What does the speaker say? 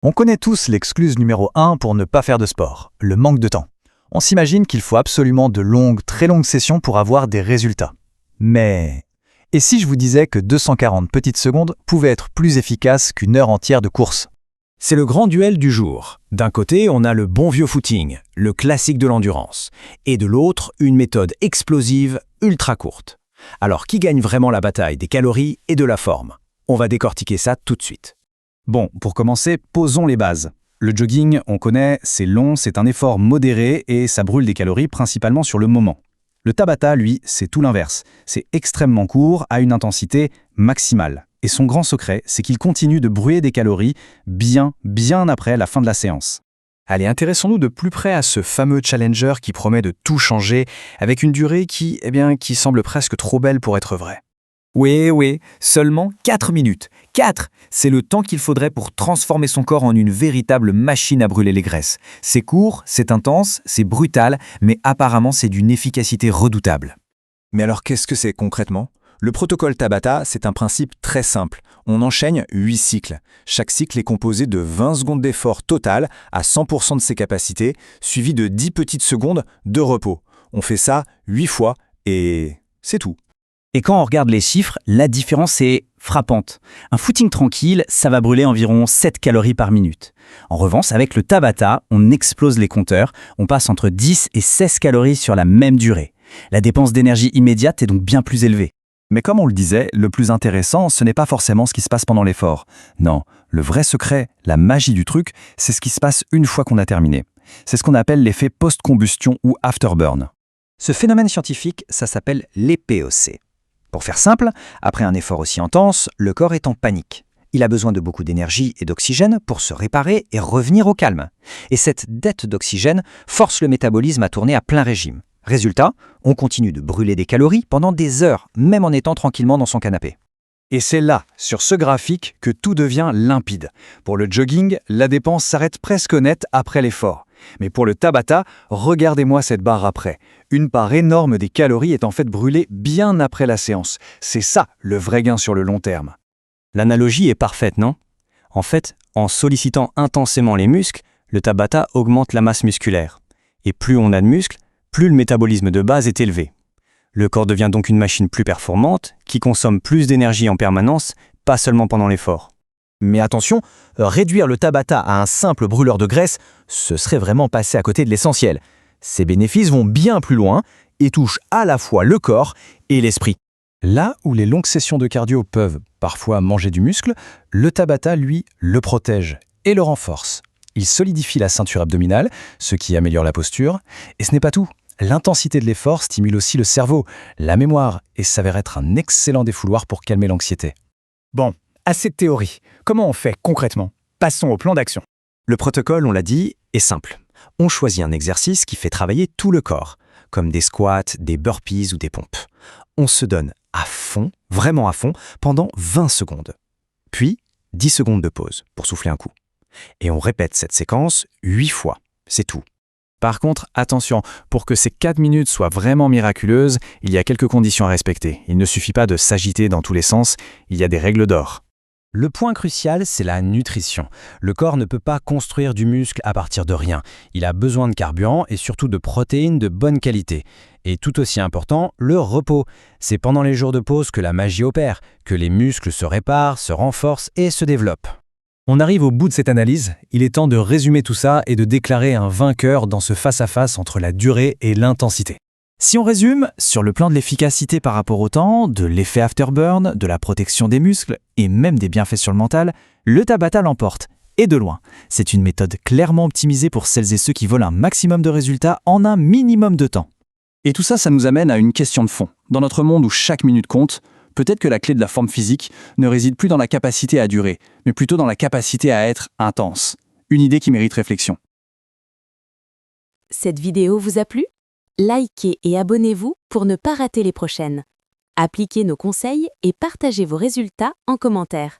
On connaît tous l'excuse numéro 1 pour ne pas faire de sport, le manque de temps. On s'imagine qu'il faut absolument de longues, très longues sessions pour avoir des résultats. Mais... Et si je vous disais que 240 petites secondes pouvaient être plus efficaces qu'une heure entière de course? C'est le grand duel du jour. D'un côté, on a le bon vieux footing, le classique de l'endurance. Et de l'autre, une méthode explosive, ultra courte. Alors, qui gagne vraiment la bataille des calories et de la forme? On va décortiquer ça tout de suite. Bon, pour commencer, posons les bases. Le jogging, on connaît, c'est long, c'est un effort modéré et ça brûle des calories principalement sur le moment. Le Tabata, lui, c'est tout l'inverse. C'est extrêmement court, à une intensité maximale. Et son grand secret, c'est qu'il continue de brûler des calories bien après la fin de la séance. Allez, intéressons-nous de plus près à ce fameux challenger qui promet de tout changer, avec une durée qui semble presque trop belle pour être vraie. Oui, seulement 4 minutes. 4, c'est le temps qu'il faudrait pour transformer son corps en une véritable machine à brûler les graisses. C'est court, c'est intense, c'est brutal, mais apparemment c'est d'une efficacité redoutable. Mais alors qu'est-ce que c'est concrètement ? Le protocole Tabata, c'est un principe très simple. On enchaîne 8 cycles. Chaque cycle est composé de 20 secondes d'effort total à 100% de ses capacités, suivi de 10 petites secondes de repos. On fait ça 8 fois et c'est tout. Et quand on regarde les chiffres, la différence est frappante. Un footing tranquille, ça va brûler environ 7 calories par minute. En revanche, avec le Tabata, on explose les compteurs, on passe entre 10 et 16 calories sur la même durée. La dépense d'énergie immédiate est donc bien plus élevée. Mais comme on le disait, le plus intéressant, ce n'est pas forcément ce qui se passe pendant l'effort. Non, le vrai secret, la magie du truc, c'est ce qui se passe une fois qu'on a terminé. C'est ce qu'on appelle l'effet post-combustion ou afterburn. Ce phénomène scientifique, ça s'appelle l'EPOC. Pour faire simple, après un effort aussi intense, le corps est en panique. Il a besoin de beaucoup d'énergie et d'oxygène pour se réparer et revenir au calme. Et cette dette d'oxygène force le métabolisme à tourner à plein régime. Résultat, on continue de brûler des calories pendant des heures, même en étant tranquillement dans son canapé. Et c'est là, sur ce graphique, que tout devient limpide. Pour le jogging, la dépense s'arrête presque nette après l'effort. Mais pour le Tabata, regardez-moi cette barre après. Une part énorme des calories est en fait brûlée bien après la séance. C'est ça le vrai gain sur le long terme. L'analogie est parfaite, non? En fait, en sollicitant intensément les muscles, le Tabata augmente la masse musculaire. Et plus on a de muscles, plus le métabolisme de base est élevé. Le corps devient donc une machine plus performante, qui consomme plus d'énergie en permanence, pas seulement pendant l'effort. Mais attention, réduire le Tabata à un simple brûleur de graisse, ce serait vraiment passer à côté de l'essentiel. Ces bénéfices vont bien plus loin et touchent à la fois le corps et l'esprit. Là où les longues sessions de cardio peuvent parfois manger du muscle, le Tabata, lui, le protège et le renforce. Il solidifie la ceinture abdominale, ce qui améliore la posture. Et ce n'est pas tout. L'intensité de l'effort stimule aussi le cerveau, la mémoire, et s'avère être un excellent défouloir pour calmer l'anxiété. Bon, assez de théorie. Comment on fait concrètement? Passons au plan d'action. Le protocole, on l'a dit, est simple. On choisit un exercice qui fait travailler tout le corps, comme des squats, des burpees ou des pompes. On se donne à fond, vraiment à fond, pendant 20 secondes. Puis, 10 secondes de pause pour souffler un coup. Et on répète cette séquence 8 fois. C'est tout. Par contre, attention, pour que ces 4 minutes soient vraiment miraculeuses, il y a quelques conditions à respecter. Il ne suffit pas de s'agiter dans tous les sens, il y a des règles d'or. Le point crucial, c'est la nutrition. Le corps ne peut pas construire du muscle à partir de rien. Il a besoin de carburant et surtout de protéines de bonne qualité. Et tout aussi important, le repos. C'est pendant les jours de pause que la magie opère, que les muscles se réparent, se renforcent et se développent. On arrive au bout de cette analyse, il est temps de résumer tout ça et de déclarer un vainqueur dans ce face-à-face entre la durée et l'intensité. Si on résume, sur le plan de l'efficacité par rapport au temps, de l'effet afterburn, de la protection des muscles et même des bienfaits sur le mental, le Tabata l'emporte. Et de loin. C'est une méthode clairement optimisée pour celles et ceux qui veulent un maximum de résultats en un minimum de temps. Et tout ça, ça nous amène à une question de fond. Dans notre monde où chaque minute compte, peut-être que la clé de la forme physique ne réside plus dans la capacité à durer, mais plutôt dans la capacité à être intense. Une idée qui mérite réflexion. Cette vidéo vous a plu ? Likez et abonnez-vous pour ne pas rater les prochaines. Appliquez nos conseils et partagez vos résultats en commentaire.